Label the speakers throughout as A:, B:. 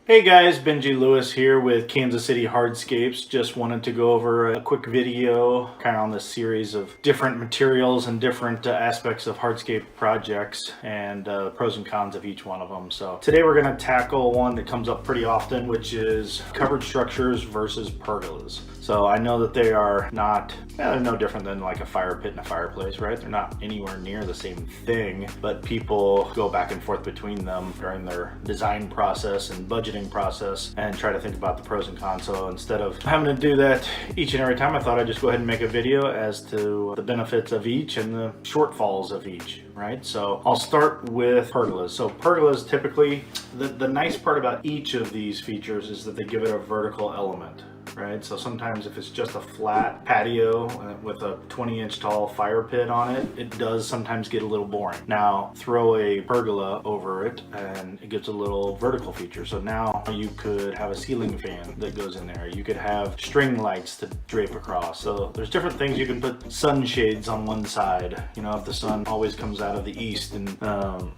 A: Hey guys, Benji Lewis here with Kansas City Hardscapes. Just wanted to go over a quick video kind of on this series of different materials and different aspects of hardscape projects and pros and cons of each one of them. So today we're going to tackle one that comes up pretty often, which is covered structures versus pergolas. So I know that they are they're no different than like a fire pit and a fireplace, right? They're not anywhere near the same thing, but people go back and forth between them during their design process and budgeting process and try to think about the pros and cons. So instead of having to do that each and every time, I thought I'd just go ahead and make a video as to the benefits of each and the shortfalls of each, right? So I'll start with pergolas. So pergolas typically, the nice part about each of these features is that they give it a vertical element. Right, so sometimes if it's just a flat patio with a 20-inch tall fire pit on it, it does sometimes get a little boring. Now throw a pergola over it and it gives a little vertical feature. So now you could have a ceiling fan that goes in there. You could have string lights to drape across. So there's different things. You can put sunshades on one side. You know, if the sun always comes out of the east and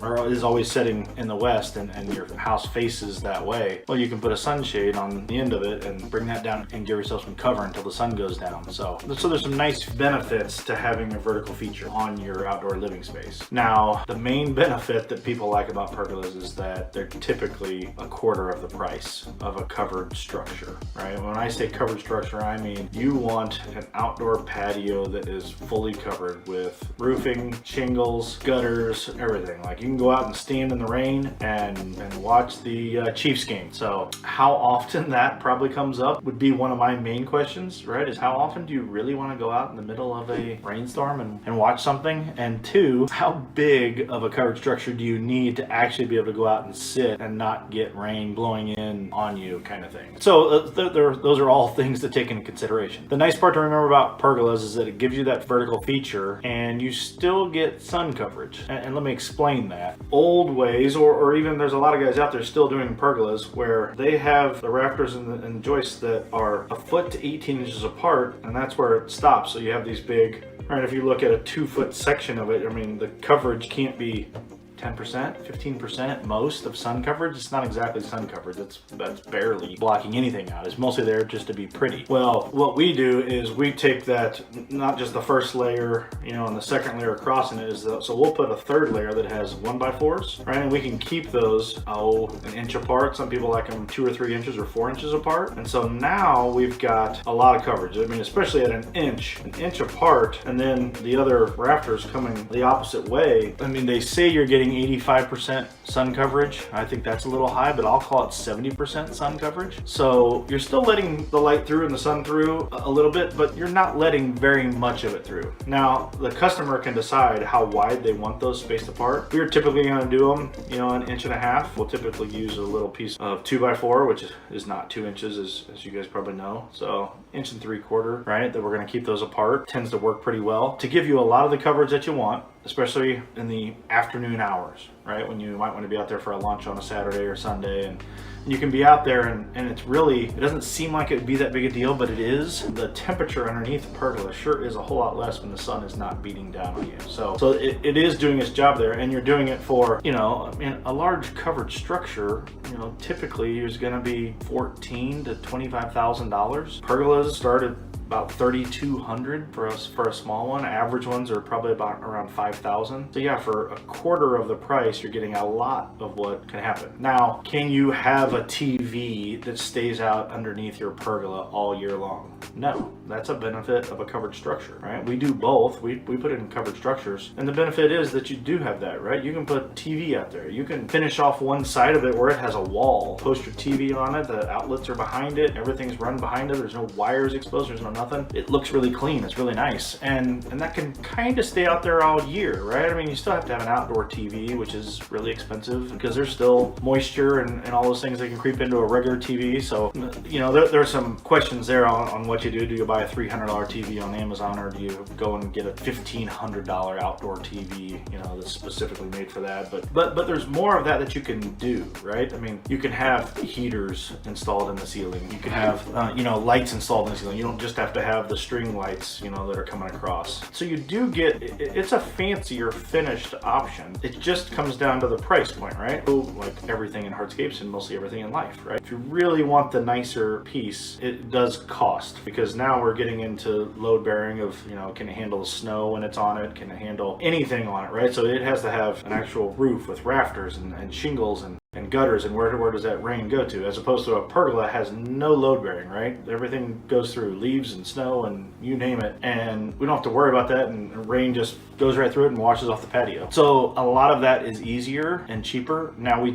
A: or is always setting in the west and your house faces that way, well, you can put a sunshade on the end of it and bring that down and give yourself some cover until the sun goes down. So there's some nice benefits to having a vertical feature on your outdoor living space. Now, the main benefit that people like about pergolas is that they're typically a quarter of the price of a covered structure, right? When I say covered structure, I mean you want an outdoor patio that is fully covered with roofing, shingles, gutters, everything. Like you can go out and stand in the rain and watch the Chiefs game. So how often that probably comes up would be one of my main questions, right? Is how often do you really want to go out in the middle of a rainstorm and watch something? And two, how big of a covered structure do you need to actually be able to go out and sit and not get rain blowing in on you kind of thing? So those are all things to take into consideration. The nice part to remember about pergolas is that it gives you that vertical feature and you still get sun coverage. And let me explain that. Old ways, or even there's a lot of guys out there still doing pergolas where they have the rafters and the joists that are a foot to 18 inches apart, and that's where it stops. So you have these big, right? If you look at a 2-foot section of it, I mean, the coverage can't be 10%, 15% at most of sun coverage. It's not exactly sun coverage. That's barely blocking anything out. It's mostly there just to be pretty. Well, what we do is we take that, not just the first layer, you know, and the second layer crossing it so we'll put a third layer that has 1x4s, right? And we can keep those, an inch apart. Some people like them 2 or 3 inches or 4 inches apart. And so now we've got a lot of coverage. I mean, especially at an inch apart, and then the other rafters coming the opposite way. I mean, they say you're getting 85% sun coverage. I think that's a little high, but I'll call it 70% sun coverage. So you're still letting the light through and the sun through a little bit, but you're not letting very much of it through. Now, the customer can decide how wide they want those spaced apart. We're typically going to do them, you know, 1.5 inches. We'll typically use a little piece of 2x4, which is not 2 inches, as you guys probably know. So 1.75 inches, right, that we're going to keep those apart. Tends to work pretty well to give you a lot of the coverage that you want, especially in the afternoon hours, right? When you might want to be out there for a lunch on a Saturday or Sunday, and you can be out there and it doesn't seem like it would be that big a deal, but it is. The temperature underneath the pergola sure is a whole lot less when the sun is not beating down on you. So it is doing its job there, and you're doing it for, you know, I mean, a large covered structure, you know, typically is going to be $14,000 to $25,000. Pergolas start at about $3,200 for a small one. Average ones are probably about around $5,000. So yeah, for a quarter of the price, you're getting a lot of what can happen. Now, can you have a TV that stays out underneath your pergola all year long? No, that's a benefit of a covered structure, right? We do both. We put it in covered structures, and the benefit is that you do have that, right? You can put TV out there. You can finish off one side of it where it has a wall, post your TV on it, the outlets are behind it, everything's run behind it, there's no wires exposed, there's no nothing. It looks really clean, it's really nice, and that can kind of stay out there all year, right? I mean, you still have to have an outdoor TV, which is really expensive because there's still moisture and all those things that can creep into a regular TV. So, you know, there's some questions there on what you you do. Do you buy a $300 TV on Amazon, or do you go and get a $1,500 outdoor TV, you know, that's specifically made for that? But there's more of that you can do, right? I mean, you can have heaters installed in the ceiling. You can have, you know, lights installed in the ceiling. You don't just have to have the string lights, you know, that are coming across. So you do get, it's a fancier finished option. It just comes down to the price point, right? So, like everything in hardscapes and mostly everything in life, right? If you really want the nicer piece, it does cost, because now we're getting into load bearing of, you know, can it handle the snow when it's on it? Can it handle anything on it, right? So it has to have an actual roof with rafters and shingles and gutters, and where does that rain go to? As opposed to a pergola has no load bearing, right? Everything goes through leaves and snow and you name it, and we don't have to worry about that, and rain just goes right through it and washes off the patio. So a lot of that is easier and cheaper. Now we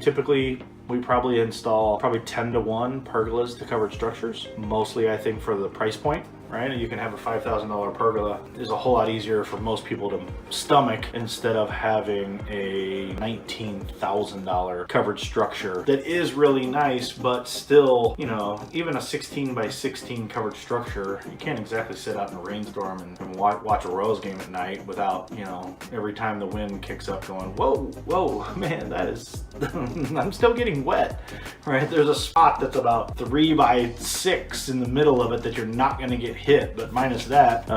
A: probably install 10 to 1 pergolas to covered structures, mostly I think for the price point, right? And you can have a $5,000 pergola. Is a whole lot easier for most people to stomach, instead of having a $19,000 covered structure that is really nice, but still, you know, even a 16 by 16 covered structure, you can't exactly sit out in a rainstorm and watch a Royals game at night without, you know, every time the wind kicks up going, whoa, man, that is, I'm still getting wet, right? There's a spot that's about 3 by 6 in the middle of it that you're not going to get hit, but minus that,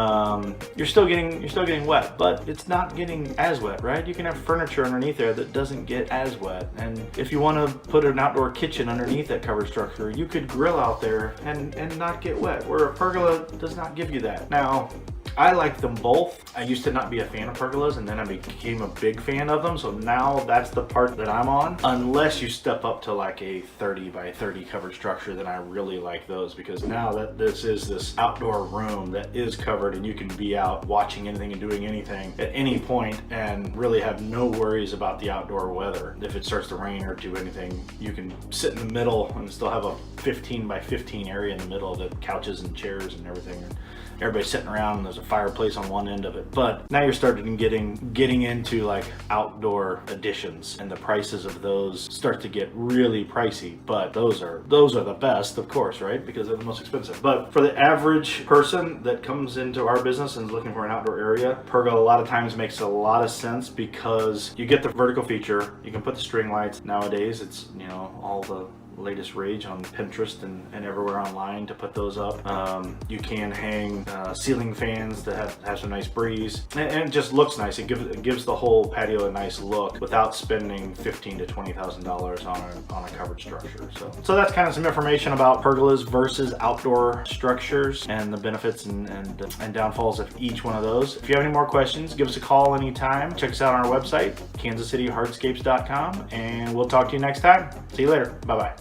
A: you're still getting wet, but it's not getting as wet, right? You can have furniture underneath there that doesn't get as wet, and if you want to put an outdoor kitchen underneath that covered structure, you could grill out there and not get wet, where a pergola does not give you that. Now, I like them both. I used to not be a fan of pergolas, and then I became a big fan of them. So now that's the part that I'm on. Unless you step up to like a 30 by 30 covered structure, then I really like those, because now that this is this outdoor room that is covered, and you can be out watching anything and doing anything at any point and really have no worries about the outdoor weather. If it starts to rain or do anything, you can sit in the middle and still have a 15 by 15 area in the middle of the couches and chairs and everything. Everybody's sitting around and there's a fireplace on one end of it. But now you're starting getting into like outdoor additions, and the prices of those start to get really pricey. But those are the best, of course, right? Because they're the most expensive. But for the average person that comes into our business and is looking for an outdoor area, pergola a lot of times makes a lot of sense, because you get the vertical feature, you can put the string lights. Nowadays it's, you know, all the latest rage on Pinterest and everywhere online to put those up. You can hang ceiling fans that have some nice breeze, and it just looks nice. It gives the whole patio a nice look without spending $15,000 to $20,000 on a covered structure. So that's kind of some information about pergolas versus outdoor structures, and the benefits and downfalls of each one of those. If you have any more questions, give us a call anytime. Check us out on our website, kansascityhardscapes.com, and we'll talk to you next time. See you later. Bye-bye.